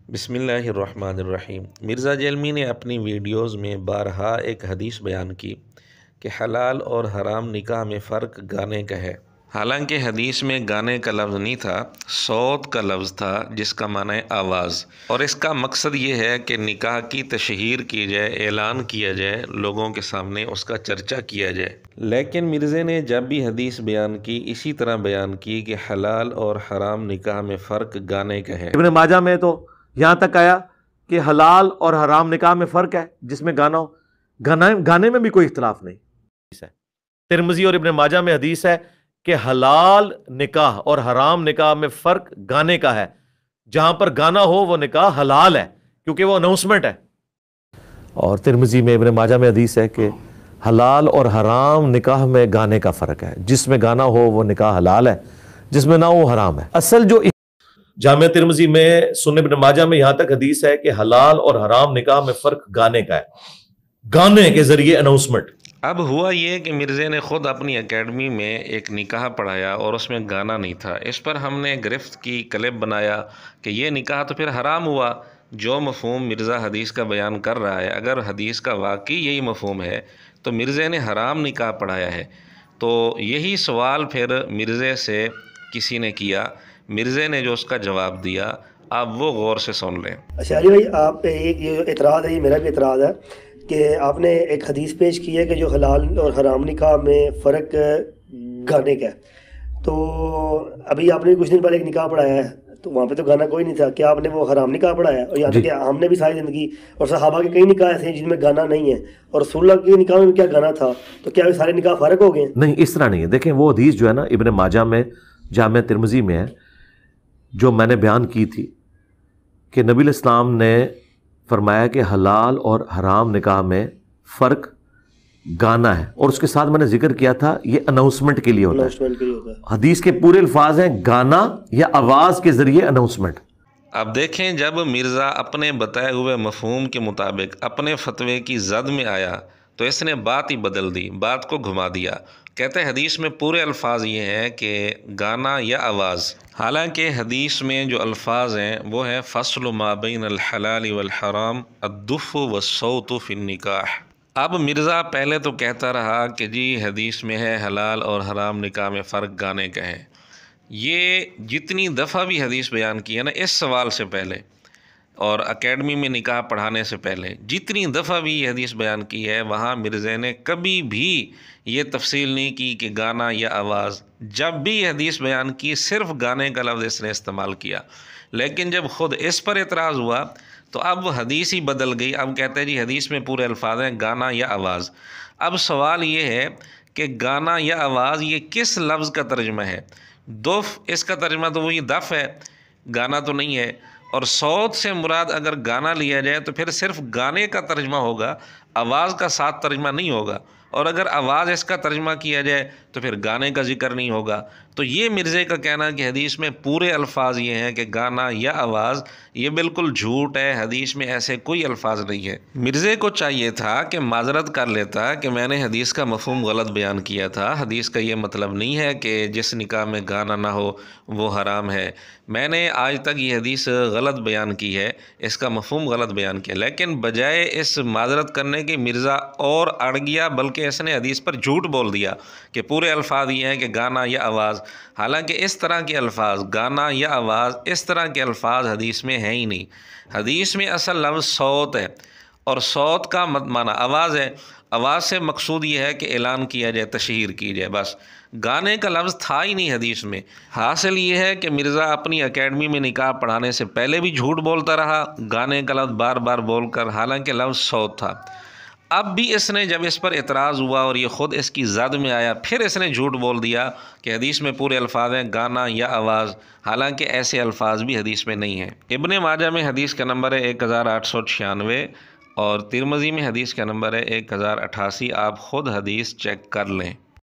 بسم اللہ الرحمن الرحیم۔ مرزا جیلمی نے اپنی ویڈیوز میں بارہا ایک حدیث بیان کی کہ حلال اور حرام نکاح میں فرق گانے کا ہے۔ حالانکہ حدیث میں گانے کا لفظ نہیں تھا، صوت کا لفظ تھا جس کا معنی ہے آواز، اور اس کا مقصد یہ ہے کہ نکاح کی تشہیر کی جائے، اعلان کیا جائے، لوگوں کے سامنے اس کا چرچا کیا جائے۔ لیکن مرزے نے جب بھی حدیث بیان کی اسی طرح بیان کی کہ حلال اور حرام نکاح میں فرق گانے کا ہے۔ ابن ماجہ میں تو یہاں تک آیا کہ حلال اور حرام نکاح میں فرق ہے جس میں گانا ہو، گانے میں بھی کوئی اختلاف نہیں۔ ترمذی اور ابن ماجہ میں حدیث ہے کہ حلال نکاح اور حرام نکاح میں فرق گانے کا ہے، جہاں پر گانا ہو وہ نکاح حلال ہے کیونکہ وہ اناؤنسمنٹ ہے۔ اور ترمذی میں ابن ماجہ میں حدیث ہے کہ حلال اور حرام نکاح میں گانے کا فرق ہے، جس میں گانا ہو وہ نکاح حلال ہے، جس میں نہ وہ حرام ہے۔ اصل جو جامع ترمذی میں، سنن ابن ماجہ میں یہاں تک حدیث ہے کہ حلال اور حرام نکاح میں فرق گانے کا ہے، گانے کے ذریعے اناؤنسمنٹ۔ اب ہوا یہ کہ مرزے نے خود اپنی اکیڈمی میں ایک نکاح پڑھایا اور اس میں گانا نہیں تھا۔ اس پر ہم نے گرفت کی، کلپ بنایا کہ یہ نکاح تو پھر حرام ہوا۔ جو مفہوم مرزا حدیث کا بیان کر رہا ہے، اگر حدیث کا واقعی یہی مفہوم ہے تو مرزے نے حرام نکاح پڑھایا ہے۔ تو یہی سوال پھر مرزے سے کسی نے کیا، مرزے نے جو اس کا جواب دیا آپ وہ غور سے سن لیں۔ اشعری بھائی، آپ ایک یہ اعتراض ہے، یہ میرا بھی اعتراض ہے کہ آپ نے ایک حدیث پیش کی ہے کہ جو حلال اور حرام نکاح میں فرق گانے کا ہے۔ تو ابھی آپ نے کچھ دن پہلے ایک نکاح پڑھایا ہے، تو وہاں پہ تو گانا کوئی نہیں تھا، کیا آپ نے وہ حرام نکاح پڑھایا ہے؟ اور یہاں تک کہ ہم نے بھی ساری زندگی اور صحابہ کے کئی نکاح ایسے ہیں جن میں گانا نہیں ہے، اور رسول اللہ کے نکاح میں کیا گانا تھا؟ تو کیا سارے نکاح فرق ہو گئے ہیں؟ نہیں، اس طرح نہیں ہے۔ دیکھیں وہ حدیث جو ہے نا ابن ماجہ میں، جامع ترمذی میں ہے، جو میں نے بیان کی تھی کہ نبی الاسلام نے فرمایا کہ حلال اور حرام نکاح میں فرق گانا ہے، اور اس کے ساتھ میں نے ذکر کیا تھا یہ اناؤنسمنٹ کے لیے ہوتا ہے۔ حدیث کے پورے الفاظ ہیں گانا یا آواز کے ذریعے اناؤنسمنٹ۔ اب دیکھیں، جب مرزا اپنے بتائے ہوئے مفہوم کے مطابق اپنے فتوے کی زد میں آیا تو اس نے بات ہی بدل دی، بات کو گھما دیا۔ کہتے ہیں حدیث میں پورے الفاظ یہ ہیں کہ گانا یا آواز، حالانکہ حدیث میں جو الفاظ ہیں وہ ہیں فصل ما بین الحلال والحرام الدف والصوت فی النکاح۔ اب مرزا پہلے تو کہتا رہا کہ جی حدیث میں ہے حلال اور حرام نکاح میں فرق گانے کا ہے۔ یہ جتنی دفعہ بھی حدیث بیان کی ہے نا، اس سوال سے پہلے اور اکیڈمی میں نکاح پڑھانے سے پہلے جتنی دفعہ بھی یہ حدیث بیان کی ہے، وہاں مرزے نے کبھی بھی یہ تفصیل نہیں کی کہ گانا یا آواز۔ جب بھی یہ حدیث بیان کی صرف گانے کا لفظ اس نے استعمال کیا، لیکن جب خود اس پر اعتراض ہوا تو اب حدیث ہی بدل گئی۔ اب کہتے ہیں جی حدیث میں پورے الفاظ ہیں گانا یا آواز۔ اب سوال یہ ہے کہ گانا یا آواز یہ کس لفظ کا ترجمہ ہے؟ دف، اس کا ترجمہ تو وہی دف ہے، گانا تو نہیں ہے۔ اور صوت سے مراد اگر گانا لیا جائے تو پھر صرف گانے کا ترجمہ ہوگا، آواز کا ساتھ ترجمہ نہیں ہوگا، اور اگر آواز اس کا ترجمہ کیا جائے تو پھر گانے کا ذکر نہیں ہوگا۔ تو یہ مرزے کا کہنا کہ حدیث میں پورے الفاظ یہ ہیں کہ گانا یا آواز، یہ بالکل جھوٹ ہے، حدیث میں ایسے کوئی الفاظ نہیں ہے۔ مرزے کو چاہیے تھا کہ معذرت کر لیتا کہ میں نے حدیث کا مفہوم غلط بیان کیا تھا، حدیث کا یہ مطلب نہیں ہے کہ جس نکاح میں گانا نہ ہو وہ حرام ہے، میں نے آج تک یہ حدیث غلط بیان کی ہے، اس کا مفہوم غلط بیان کیا۔ لیکن بجائے اس معذرت کرنے کی مرزا اور اڑ گیا، بلکہ اس نے حدیث پر جھوٹ بول دیا کہ پورے الفاظ یہ ہیں کہ گانا یا آواز، حالانکہ اس طرح کے الفاظ گانا یا آواز، اس طرح کے الفاظ حدیث میں ہیں ہی نہیں۔ حدیث میں اصل لفظ صوت ہے، اور صوت کا معنی آواز ہے۔ آواز سے مقصود یہ ہے کہ اعلان کیا جائے، تشہیر کی جائے، بس گانے کا لفظ تھا ہی نہیں حدیث میں۔ حاصل یہ ہے کہ مرزا اپنی اکیڈمی میں نکاح پڑھانے سے پہلے بھی جھوٹ بولتا رہا، گانے کا لفظ بار بار بول کر، حالانکہ لفظ صوت تھا۔ اب بھی اس نے جب اس پر اعتراض ہوا اور یہ خود اس کی زد میں آیا، پھر اس نے جھوٹ بول دیا کہ حدیث میں پورے الفاظ ہیں گانا یا آواز، حالانکہ ایسے الفاظ بھی حدیث میں نہیں ہیں۔ ابن ماجہ میں حدیث کا نمبر ہے 1896 اور ترمذی میں حدیث کا نمبر ہے 1088۔ آپ خود حدیث چیک کر لیں۔